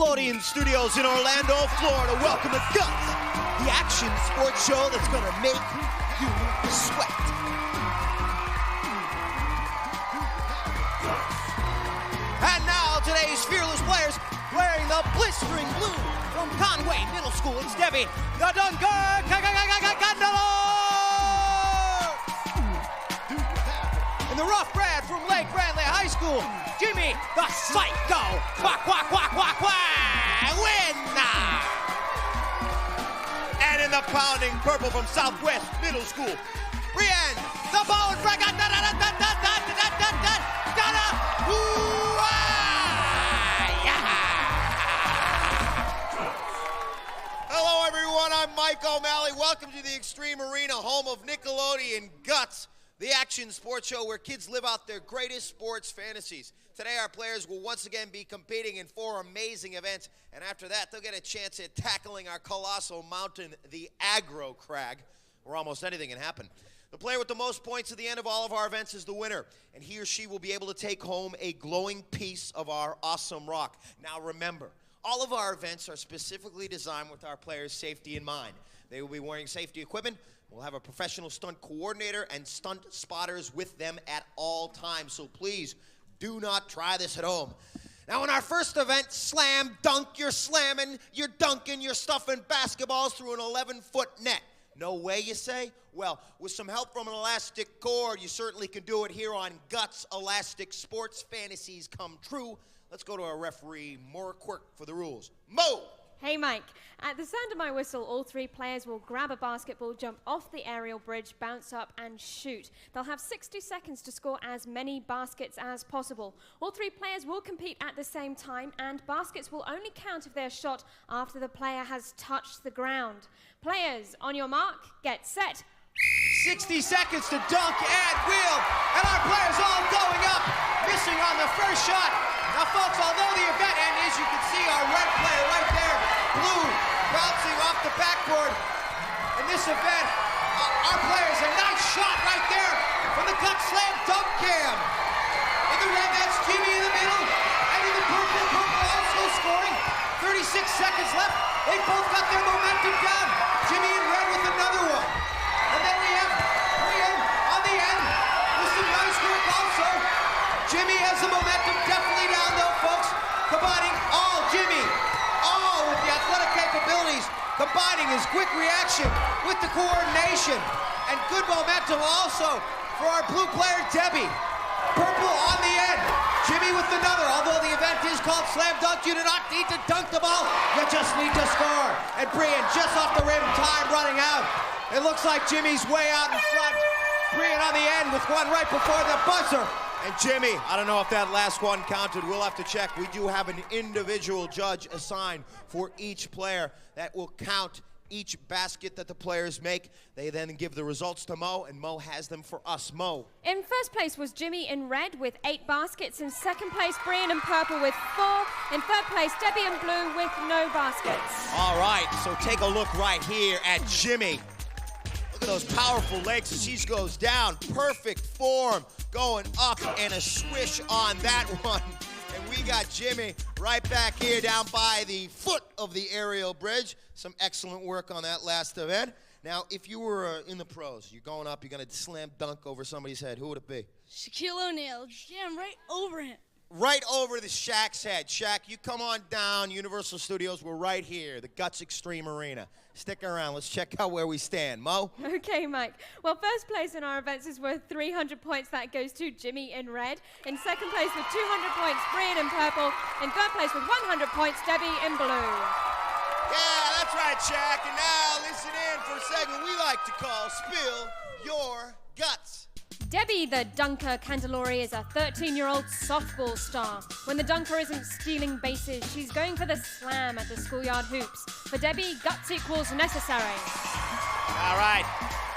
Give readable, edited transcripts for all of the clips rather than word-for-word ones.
Nickelodeon Studios in Orlando, Florida. Welcome to Guts, the action sports show that's gonna make you sweat. And now today's fearless players wearing the blistering blue from Conway Middle School. It's Debbie, the Dunken, Candelore! And the rough grad from Lake Brantley High School, Jimmy, the Psycho, winner! And in the pounding purple from Southwest Middle School, Breanne, the bone fragment, Hello everyone, I'm Mike O'Malley. Welcome to the Extreme Arena, home of Nickelodeon Guts, the action sports show where kids live out their greatest sports fantasies. Today our players will once again be competing in 4 amazing events, and after that they'll get a chance at tackling our colossal mountain, the Aggro Crag, where almost anything can happen. The player with the most points at the end of all of our events is the winner, and he or she will be able to take home a glowing piece of our awesome rock. Now remember, all of our events are specifically designed with our players' safety in mind. They will be wearing safety equipment. We'll have a professional stunt coordinator and stunt spotters with them at all times, so please do not try this at home. Now in our first event, slam dunk, you're slamming, you're dunking, you're stuffing basketballs through an 11-foot net. No way, you say? Well, with some help from an elastic cord, you certainly can do it here on Guts Elastic Sports Fantasies Come True. Let's go to our referee, Moira Quirk, for the rules. Mo! Hey Mike, at the sound of my whistle, all 3 players will grab a basketball, jump off the aerial bridge, bounce up and shoot. They'll have 60 seconds to score as many baskets as possible. All 3 players will compete at the same time, and baskets will only count if they're shot after the player has touched the ground. Players, on your mark, get set. 60 seconds to dunk and wheel, and our players all going up, missing on the first shot. Now folks, although the event ended, as you can see our red player right there, blue, bouncing off the backboard. In this event, our players, a nice shot right there from the Guts Slam dunk cam. In the red, that's Jimmy in the middle, and in the purple also scoring. 36 seconds left, they both got their momentum down. Jimmy in red with another one. And then we have Quinn on the end with some nice work also. Jimmy has the momentum definitely down though, folks. Combining Jimmy, with the athletic capabilities, combining his quick reaction with the coordination. And good momentum also for our blue player, Debbie. Purple on the end. Jimmy with another. Although the event is called Slam Dunk, you do not need to dunk the ball. You just need to score. And Breanne just off the rim, time running out. It looks like Jimmy's way out in front. Breanne on the end with one right before the buzzer. And Jimmy, I don't know if that last one counted. We'll have to check. We do have an individual judge assigned for each player that will count each basket that the players make. They then give the results to Mo, and Mo has them for us. Mo. In first place was Jimmy in red with 8 baskets. In second place, Breanne in purple with 4. In third place, Debbie in blue with no baskets. All right, so take a look right here at Jimmy. Look at those powerful legs as she goes down. Perfect form, going up, and a swish on that one. And we got Jimmy right back here down by the foot of the aerial bridge. Some excellent work on that last event. Now, if you were in the pros, you're going up, you're going to slam dunk over somebody's head, who would it be? Shaquille O'Neal, jam right over him. Right over the Shaq's head. Shaq, you come on down. Universal Studios, we're right here, the Guts Extreme Arena. Stick around. Let's check out where we stand. Mo? Okay, Mike. Well, first place in our events is worth 300 points. That goes to Jimmy in red. In second place with 200 points, Breanne in purple. In third place with 100 points, Debbie in blue. Yeah, that's right, Shaq. And now listen in for a segment we like to call Spill Your Guts. Debbie, the dunker Candelore, is a 13-year-old softball star. When the dunker isn't stealing bases, she's going for the slam at the schoolyard hoops. For Debbie, guts equals necessary. All right,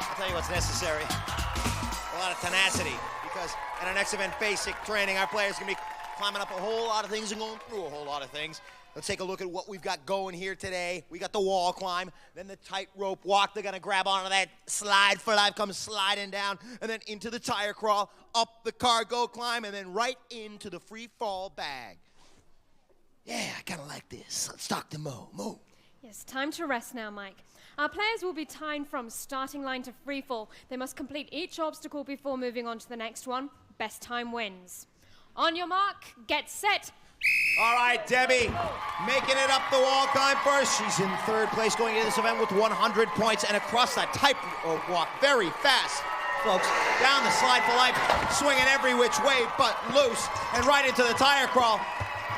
I'll tell you what's necessary. A lot of tenacity, because in our next event, basic training, our players are going to be climbing up a whole lot of things and going through a whole lot of things. Let's take a look at what we've got going here today. We got the wall climb, then the tightrope walk. They're gonna grab onto that slide for life, come sliding down, and then into the tire crawl, up the cargo climb, and then right into the free fall bag. Yeah, I kind of like this. Let's talk to Mo. Mo. Yes, time to rest now, Mike. Our players will be timed from starting line to free fall. They must complete each obstacle before moving on to the next one. Best time wins. On your mark, get set. All right, Debbie, making it up the wall time first. She's in third place going into this event with 100 points and across that tightrope walk very fast. Folks, down the slide for life, swinging every which way but loose and right into the tire crawl.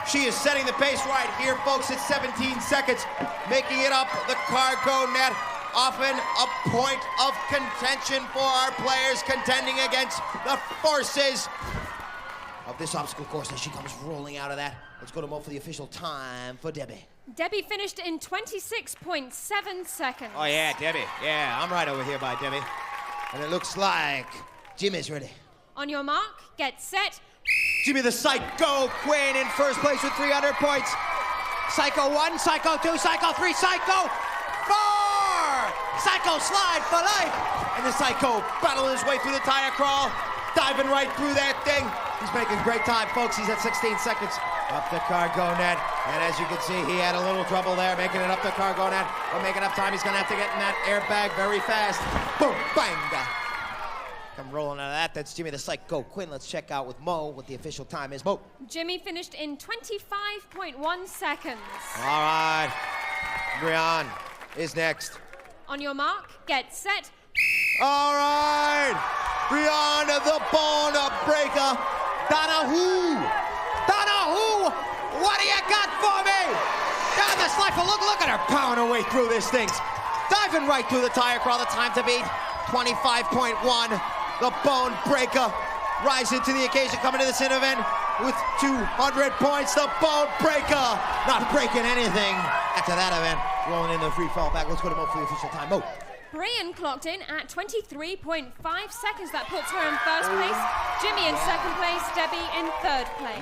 She is setting the pace right here, folks. It's 17 seconds, making it up the cargo net. Often a point of contention for our players contending against the forces of this obstacle course as she comes rolling out of that. Let's go to Mo for the official time for Debbie. Debbie finished in 26.7 seconds. Oh, yeah, Debbie. Yeah, I'm right over here by Debbie. And it looks like Jimmy's ready. On your mark, get set. Jimmy the Psycho Quinn in first place with 300 points. Psycho 1, Psycho 2, Psycho 3, Psycho 4! Psycho slide for life! And the Psycho battling his way through the tire crawl, diving right through that thing. He's making great time, folks. He's at 16 seconds up the cargo net. And as you can see, he had a little trouble there making it up the cargo net. But making up time, he's gonna have to get in that airbag very fast. Boom, bang! Come rolling out of that. That's Jimmy the Psycho Quinn. Let's check out with Mo what the official time is. Mo. Jimmy finished in 25.1 seconds. All right. Breanne is next. On your mark, get set. All right. Breanne, the bone breaker. Donohoo. Donohoo, what do you got for me? Down the slide. Look at her pounding her way through this thing. Diving right through the tire crawl. The time to beat 25.1. The bone breaker rising to the occasion, coming to this event with 200 points. The bone breaker not breaking anything. After that event, rolling into the free fall back. Let's go to Mo for the official time. Mo. Breanne clocked in at 23.5 seconds. That puts her in first place. Jimmy in second place. Debbie in third place.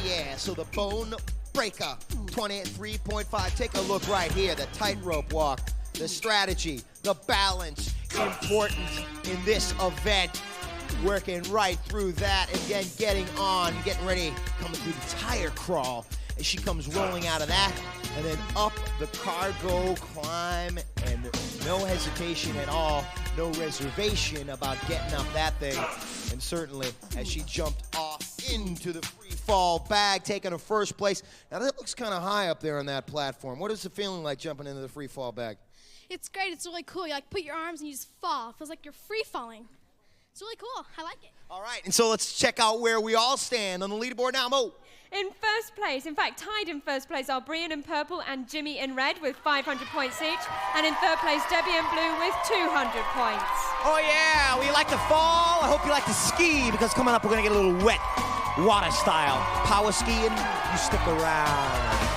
Yeah. So the bone breaker, 23.5. Take a look right here. The tightrope walk, the strategy, the balance, important in this event. Working right through that and then getting on, getting ready, coming through the tire crawl as she comes rolling out of that and then up the cargo climb, and no hesitation at all, no reservation about getting up that thing. And certainly as she jumped off into the free fall bag, taking a first place. Now that looks kind of high up there on that platform. What is the feeling like jumping into the free fall bag? It's great. It's really cool. You like put your arms and you just fall. It feels like you're free falling. It's really cool. I like it. All right, and so let's check out where we all stand on the leaderboard now, Mo. In first place, in fact, tied in first place are Breanne in purple and Jimmy in red with 500 points each. And in third place, Debbie in blue with 200 points. Oh, yeah, we like to fall. I hope you like to ski, because coming up, we're going to get a little wet, water style. Power skiing, you stick around.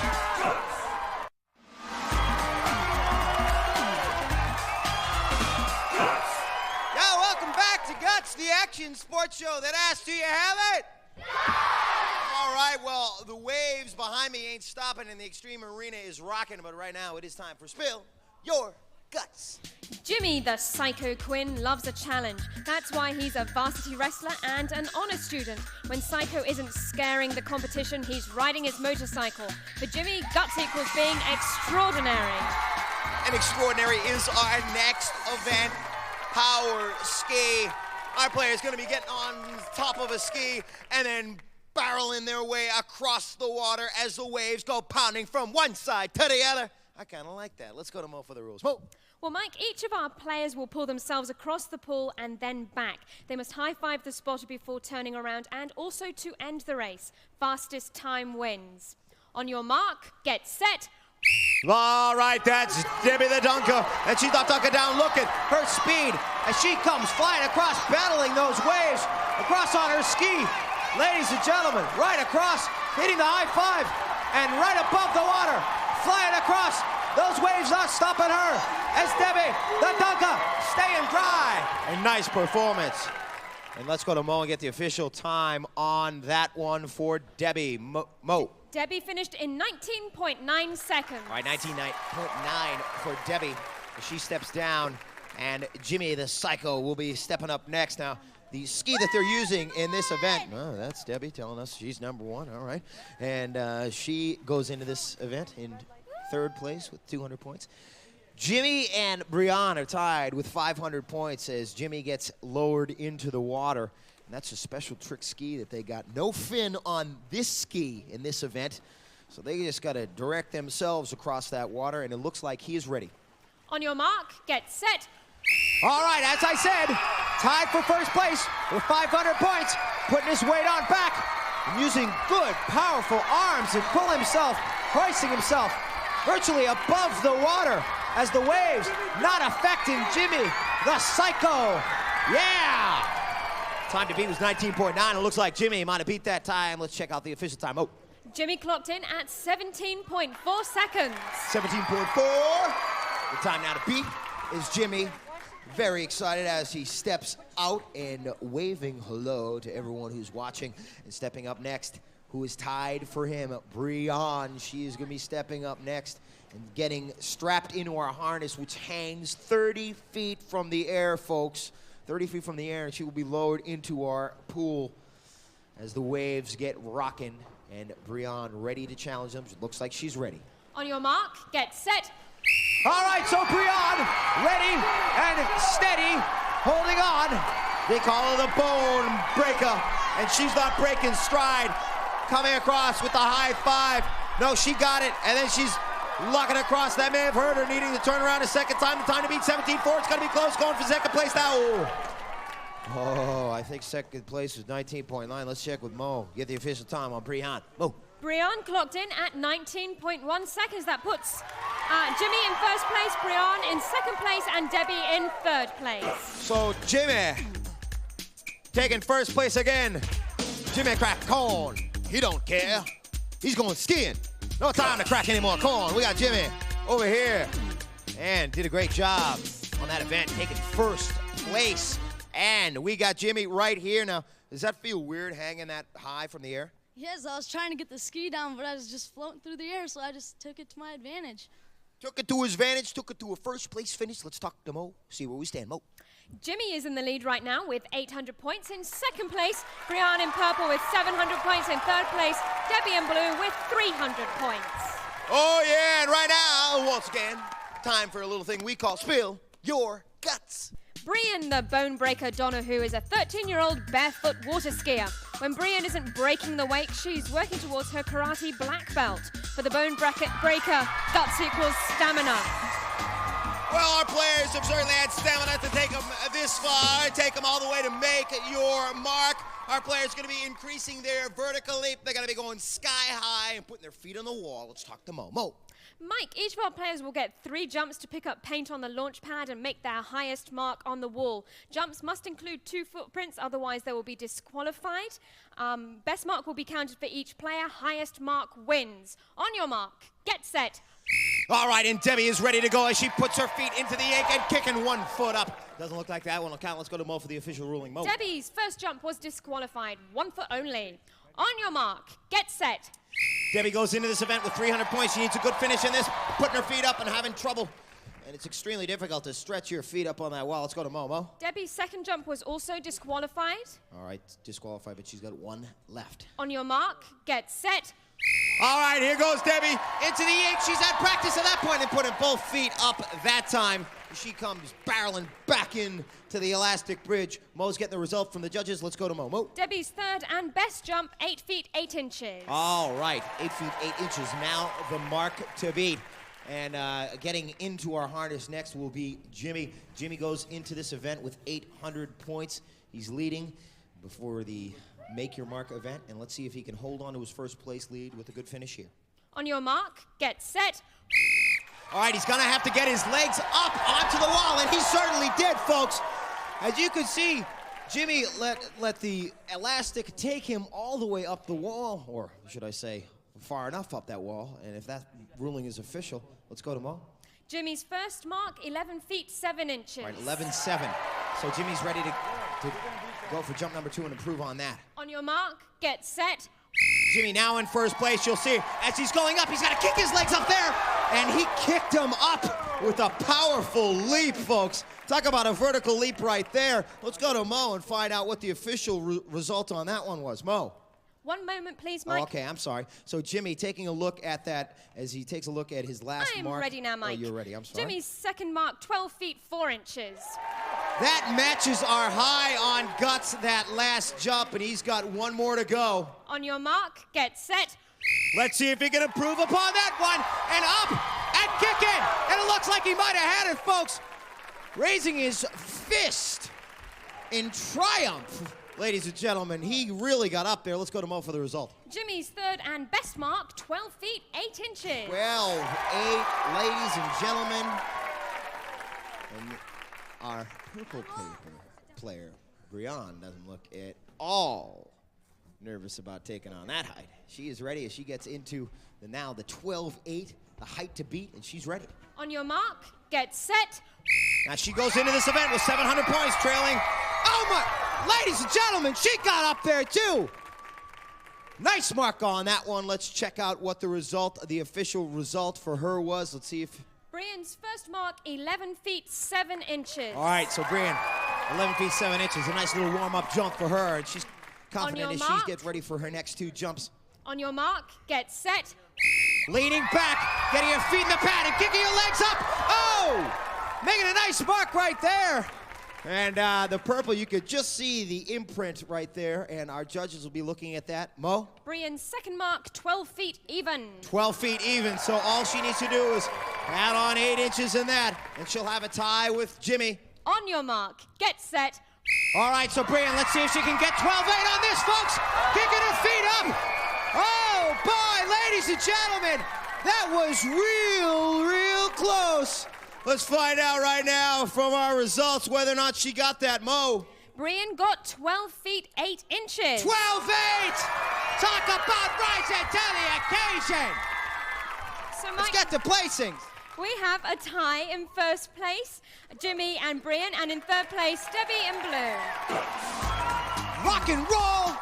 Guts, the action sports show that asks, do you have it? All right, well, the waves behind me ain't stopping and the Extreme Arena is rocking, but right now it is time for Spill Your Guts. Jimmy, the Psycho Quinn, loves a challenge. That's why he's a varsity wrestler and an honor student. When Psycho isn't scaring the competition, he's riding his motorcycle. For Jimmy, guts equals being extraordinary. And extraordinary is our next event, Power Ski. Our player is going to be getting on top of a ski and then barreling their way across the water as the waves go pounding from one side to the other. I kind of like that. Let's go to Mo for the rules. Mo. Well, Mike, each of our players will pull themselves across the pool and then back. They must high-five the spotter before turning around and also to end the race. Fastest time wins. On your mark, get set. All right, that's Debbie the Dunker, and she's not dunking down. Look at her speed as she comes flying across, battling those waves across on her ski. Ladies and gentlemen, right across, hitting the high five, and right above the water, flying across. Those waves not stopping her as Debbie the Dunker staying dry. A nice performance. And let's go to Mo and get the official time on that one for Debbie. Mo. Debbie finished in 19.9 seconds. All right, 19.9 for Debbie. She steps down, and Jimmy the Psycho will be stepping up next. Now, the ski that they're using in this event. Oh, that's Debbie telling us she's number 1, all right. And she goes into this event in 3rd place with 200 points. Jimmy and Breanne are tied with 500 points as Jimmy gets lowered into the water. And that's a special trick ski that they got. No fin on this ski in this event. So they just got to direct themselves across that water, and it looks like he is ready. On your mark, get set. All right, as I said, tied for first place with 500 points, putting his weight on back and using good, powerful arms to pull himself, hoisting himself virtually above the water as the waves not affecting Jimmy, the Psycho. Yeah! Time to beat was 19.9. It looks like Jimmy might have beat that time. Let's check out the official time. Oh. Jimmy clocked in at 17.4 seconds. 17.4. The time now to beat is Jimmy. Very excited as he steps out and waving hello to everyone who's watching. And stepping up next, who is tied for him, Breanne. She is going to be stepping up next and getting strapped into our harness, which hangs 30 feet from the air, folks. 30 feet from the air, and she will be lowered into our pool as the waves get rocking. And Breanne ready to challenge them. It looks like she's ready. On your mark, get set. All right, so Breanne, ready and steady, holding on. They call her the bone breaker, and she's not breaking stride. Coming across with the high 5. No, she got it, and then she's locking across. That may have hurt her, needing to turn around a second time. The time to beat 17.4. It's going to be close, going for second place now. Oh, I think second place is 19.9. Let's check with Mo. Get the official time on Breanne. Mo. Breanne clocked in at 19.1 seconds. That puts Jimmy in first place, Breanne in second place, and Debbie in 3rd place. So Jimmy taking first place again. Jimmy cracked corn. He don't care. He's going skiing. No time to crack any more corn. We got Jimmy over here. And did a great job on that event, taking first place. And we got Jimmy right here. Now, does that feel weird hanging that high from the air? Yes, I was trying to get the ski down, but I was just floating through the air, so I just took it to my advantage. Took it to his advantage, took it to a first place finish. Let's talk to Mo, see where we stand. Mo. Jimmy is in the lead right now with 800 points in second place. Breanne in purple with 700 points in 3rd place. Debbie in blue with 300 points. Oh, yeah, and right now, once again, time for a little thing we call Spill Your Guts. Breanne, the bone breaker Donohoo, is a 13-year-old barefoot water skier. When Breanne isn't breaking the wake, she's working towards her karate black belt. For the bone breaker, guts equals stamina. Well, our players have certainly had stamina to take them this far, take them all the way to make your mark. Our players are going to be increasing their vertical leap. They're going to be going sky high and putting their feet on the wall. Let's talk to Mo. Mo. Mike, each of our players will get 3 jumps to pick up paint on the launch pad and make their highest mark on the wall. Jumps must include 2 footprints, otherwise they will be disqualified. Best mark will be counted for each player. Highest mark wins. On your mark, get set. All right, and Debbie is ready to go as she puts her feet into the ink and kicking 1 foot up. Doesn't look like that one will count. Let's go to Mo for the official ruling. Mo. Debbie's first jump was disqualified. 1 foot only. On your mark, get set. Debbie goes into this event with 300 points. She needs a good finish in this, putting her feet up and having trouble. And it's extremely difficult to stretch your feet up on that wall. Let's go to Mo. Mo. Debbie's second jump was also disqualified. All right, disqualified, but she's got 1 left. On your mark, get set. All right, here goes Debbie into the ink. She's had practice at that point and putting both feet up that time. She comes barreling back in to the elastic bridge. Mo's getting the result from the judges. Let's go to Mo. Mo. Debbie's third and best jump, 8 feet 8 inches. All right, 8 feet 8 inches. Now the mark to beat. And getting into our harness next will be Jimmy. Jimmy goes into this event with 800 points. He's leading before the Make Your Mark event. And let's see if he can hold on to his first place lead with a good finish here. On your mark, get set. All right, he's gonna have to get his legs up onto the wall, and he certainly did, folks. As you can see, Jimmy let the elastic take him all the way up the wall, or should I say, far enough up that wall. And if that ruling is official, let's go to Mo. Jimmy's first mark, 11 feet 7 inches. All right, 11.7. So Jimmy's ready to go for jump number 2 and improve on that. On your mark, get set. Jimmy now in first place. You'll see as he's going up, he's got to kick his legs up there. And he kicked him up with a powerful leap, folks. Talk about a vertical leap right there. Let's go to Mo and find out what the official result on that one was. Mo. 1 moment, please, Mike. Oh, okay, I'm sorry. So Jimmy taking a look at that as he takes a look at his last mark. I'm ready now, Mike. Oh, you're ready. I'm sorry. Jimmy's second mark, 12 feet 4 inches. That matches our high on Guts, that last jump, and he's got 1 more to go. On your mark, get set. Let's see if he can improve upon that one. And up and kicking. And it looks like he might have had it, folks. Raising his fist in triumph. Ladies and gentlemen, he really got up there. Let's go to Mo for the result. Jimmy's third and best mark, 12 feet 8 inches. 12-8, ladies and gentlemen. And our purple player, Breanne, doesn't look at all nervous about taking on that height. She is ready as she gets into the 12-8, the height to beat, and she's ready. On your mark, get set. Now she goes into this event with 700 points, trailing. Oh my, ladies and gentlemen, she got up there too. Nice mark on that one. Let's check out what the result, the official result for her was. Let's see if. Breanne's first mark, 11 feet 7 inches. All right, so Breanne, 11 feet 7 inches, a nice little warm-up jump for her, and she's confident as she gets ready for her next 2 jumps. On your mark, get set. Leaning back, getting her feet in the pad and kicking her legs up. Oh! Making a nice mark right there. And the purple, you could just see the imprint right there, and our judges will be looking at that. Mo? Breanne's second mark, 12 feet even. 12 feet even, so all she needs to do is add on 8 inches in that, and she'll have a tie with Jimmy. On your mark, get set. All right, so Breanne, let's see if she can get 12-8 on this, folks. Kicking her feet up. Oh, boy, ladies and gentlemen, that was real close. Let's find out right now from our results whether or not she got that, Mo. Breanne got 12 feet 8 inches. 12-8! Talk about rising to the occasion. So Let's get to placings. We have a tie in first place, Jimmy and Breanne, and in third place, Debbie and Blue. Rock and roll.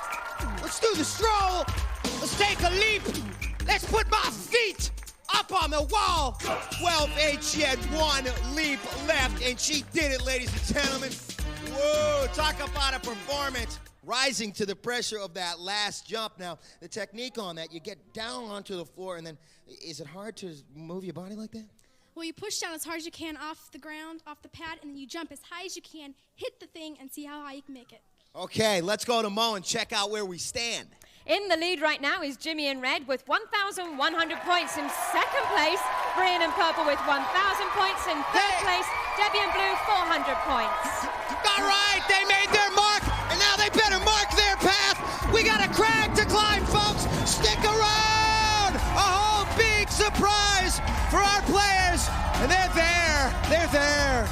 Let's do the stroll. Let's take a leap. Let's put my feet up on the wall. 12-8, she had 1 leap left, and she did it, ladies and gentlemen. Whoa, talk about a performance. Rising to the pressure of that last jump. Now, the technique on that, you get down onto the floor, and then, is it hard to move your body like that? Well, you push down as hard as you can off the ground, off the pad, and then you jump as high as you can, hit the thing, and see how high you can make it. Okay, let's go to Mo and check out where we stand. In the lead right now is Jimmy in red with 1,100 points. In second place, Breanne and purple with 1,000 points. In third place, Debbie and blue, 400 points. All right, they made their mark, and now they better mark their path. We got a crag to climb, folks. Stick around. A whole big surprise for our players, and they're there. They're there.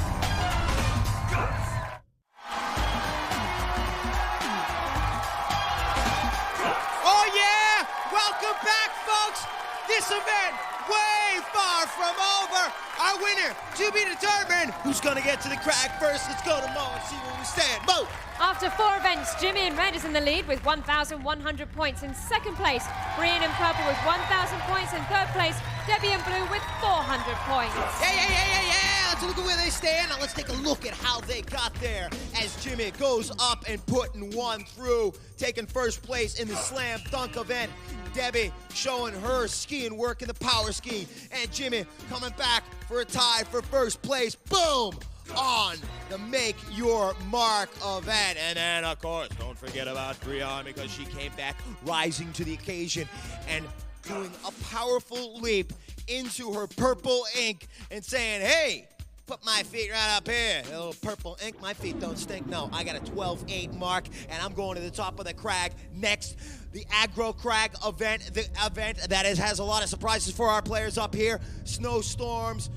Welcome back, folks. This event way far from over. Our winner to be determined. Who's going to get to the crag first? Let's go to Mo and see where we stand. Mo. After 4 events, Jimmy in red is in the lead with 1,100 points. In second place, Breanne and purple with 1,000 points. In third place, Debbie and blue with 400 points. Yeah. Let's look at where they stand. Now let's take a look at how they got there as Jimmy goes up and putting 1 through, taking first place in the slam dunk event. Debbie showing her skiing work in the power ski, and Jimmy coming back for a tie for first place. Boom! On the Make Your Mark event. And then, of course, don't forget about Breanne, because she came back rising to the occasion and doing a powerful leap into her purple ink and saying, hey, put my feet right up here. A little purple ink, my feet don't stink. No, I got a 12-8 mark, and I'm going to the top of the crag next. The Aggro Crag event, the event that has a lot of surprises for our players up here. Snowstorms,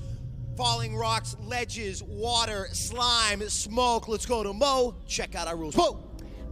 falling rocks, ledges, water, slime, smoke. Let's go to Mo. Check out our rules. Mo!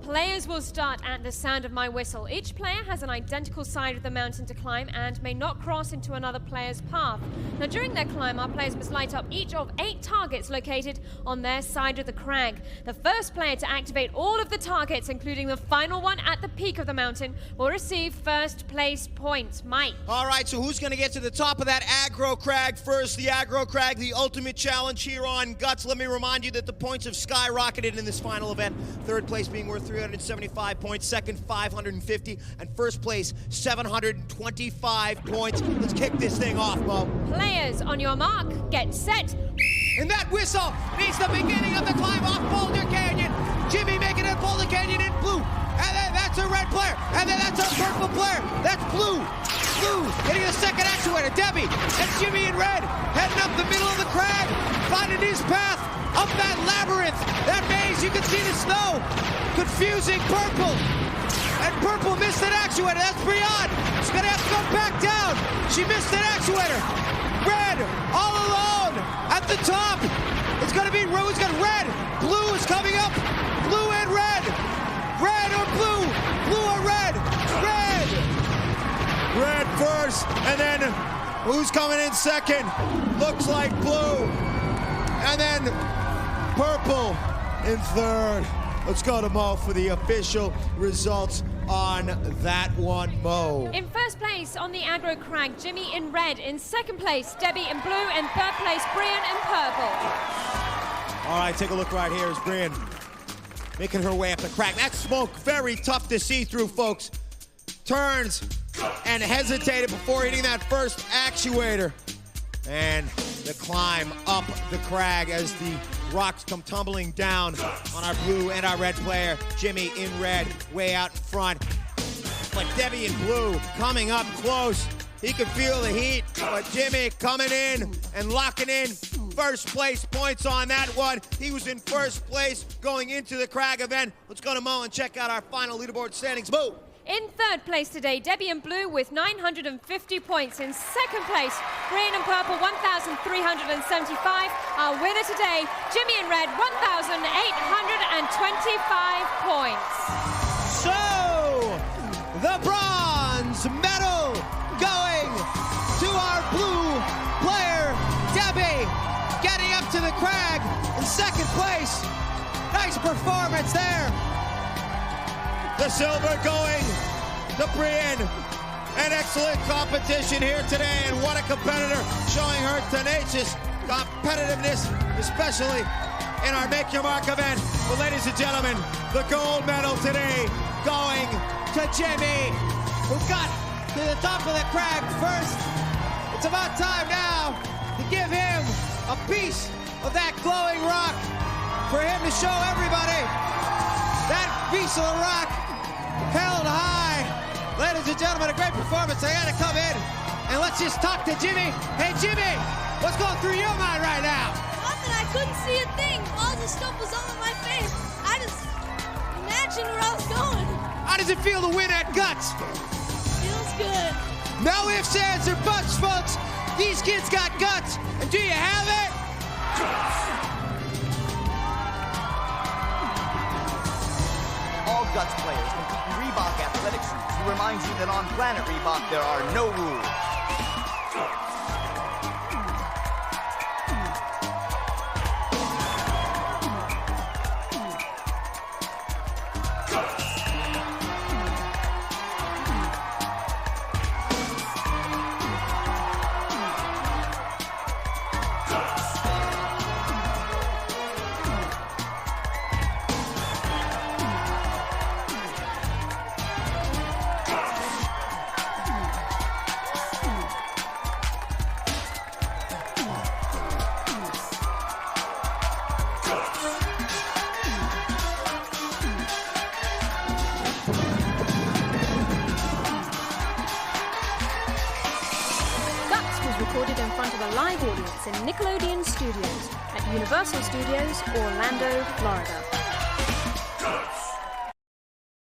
Players will start at the sound of my whistle. Each player has an identical side of the mountain to climb and may not cross into another player's path. Now, during their climb, our players must light up each of 8 targets located on their side of the crag. The first player to activate all of the targets, including the final one at the peak of the mountain, will receive first place points. Mike. All right, so who's going to get to the top of that aggro crag first? The aggro crag, the ultimate challenge here on Guts. Let me remind you that the points have skyrocketed in this final event. Third place being worth 375 points, second 550, and first place 725 points. Let's kick this thing off, Mo. Players, on your mark, get set. And that whistle means the beginning of the climb off Boulder Canyon. Jimmy making it Boulder Canyon in blue. And then that's a red player. And then that's a purple player. That's blue. Blue hitting the second actuator. Debbie and Jimmy in red heading up the middle of the crag, finding his path up that labyrinth, that maze. You can see the snow. Confusing purple. And purple missed an actuator. That's Breanne. She's going to have to go back down. She missed an actuator. Red all alone at the top. It's going to be Rose. Got red. Blue is coming up. Blue and red. Red or blue. Blue or red. Red. Red first. And then who's coming in second? Looks like blue. And then purple in third. Let's go to Mo for the official results on that one, Mo. In first place on the aggro crag, Jimmy in red. In second place, Debbie in blue. And third place, Breanne in purple. All right, take a look right here as Breanne making her way up the crag. That smoke, very tough to see through, folks. Turns and hesitated before hitting that first actuator. And the climb up the crag as the rocks come tumbling down on our blue and our red player. Jimmy in red, way out in front. But Debbie in blue coming up close. He could feel the heat, but Jimmy coming in and locking in first place points on that one. He was in first place going into the crag event. Let's go to Mo and check out our final leaderboard standings. Mo. In third place today, Debbie in blue with 950 points. In second place, Breanne in purple, 1,375. Our winner today, Jimmy in red, 1,825 points. So, the bronze medal going to our blue player, Debbie, getting up to the crag in second place. Nice performance there. The silver going to Breanne. An excellent competition here today, and what a competitor, showing her tenacious competitiveness, especially in our Make Your Mark event. But ladies and gentlemen, the gold medal today going to Jimmy, who got to the top of the crag first. It's about time now to give him a piece of that glowing rock for him to show everybody that piece of the rock held high. Ladies and gentlemen, a great performance. I gotta come in and let's just talk to Jimmy. Hey, Jimmy, what's going through your mind right now? Nothing. I couldn't see a thing. All the stuff was all in my face. I just imagined where I was going. How does it feel to win at Guts? Feels good. No ifs, ands, or buts, folks. These kids got guts. And do you have it? All Guts players compete in Reebok athletic suits to remind you that on Planet Reebok there are no rules. Recorded in front of a live audience in Nickelodeon Studios at Universal Studios, Orlando, Florida.